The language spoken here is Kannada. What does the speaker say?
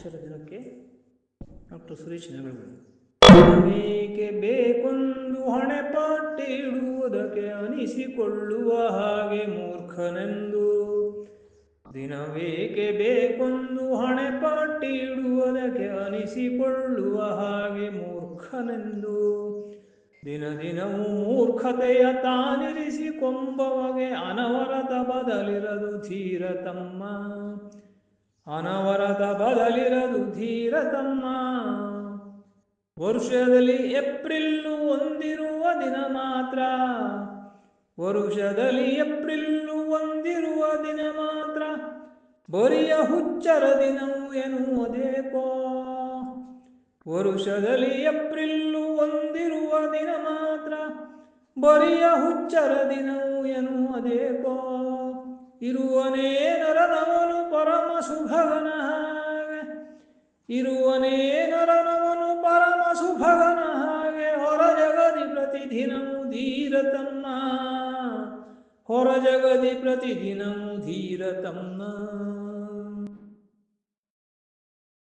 ಅಕ್ಷರ ದಿನಕ್ಕೆ ಡಾಕ್ಟರ್ ಸುರೇಶ್ ನಗರಗಳು. ದಿನವೇಕೆ ಬೇಕೊಂದು ಹಣೆ ಪಟ್ಟಿಡುವುದಕ್ಕೆ ಅನಿಸಿಕೊಳ್ಳುವ ಹಾಗೆ ಮೂರ್ಖನೆಂದು. ದಿನವೇಕೆ ಬೇಕೊಂದು ಹಣೆ ಪಟ್ಟಿಡುವುದಕ್ಕೆ ಅನಿಸಿಕೊಳ್ಳುವ ಹಾಗೆ ಮೂರ್ಖನೆಂದು. ದಿನ ದಿನವೂ ಮೂರ್ಖತೆಯ ತಾನಿರಿಸಿಕೊಂಬವಗೆ ಅನವರತ ಬದಲಿರದು ಧೀರ ತಮ್ಮ. ಅನವರತ ಬದಲಿರದು ಧೀರ ತಮ್ಮ. ವರುಷದಲ್ಲಿ ಏಪ್ರಿಲ್ ಒಂದಿರುವ ದಿನ ಮಾತ್ರ. ವರುಷದಲ್ಲಿ ಏಪ್ರಿಲ್ ಒಂದಿರುವ ದಿನ ಮಾತ್ರ. ಬರಿಯ ಹುಚ್ಚರ ದಿನವು ಎನ್ನುವುದೇಕೋ. ವರುಷದಲ್ಲಿ ಏಪ್ರಿಲ್ ಒಂದಿರುವ ದಿನ ಮಾತ್ರ. ಬರಿಯ ಹುಚ್ಚರ ದಿನವು ಎನ್ನುವುದೇಕೋ. ಇರುವನೇ ನರನವನು ಪರಮ ಸುಭಗನ ಹಾಗೆ. ಇರುವನೇ ನರನವನು ಪರಮ ಸುಭಗನ ಹಾಗೆ. ಹೊರ ಜಗದಿ ಪ್ರತಿದಿನವೂ ಧೀರ ತಮ್ಮ. ಹೊರ ಜಗದಿ ಪ್ರತಿದಿನವೂ ಧೀರ ತಮ್ಮ.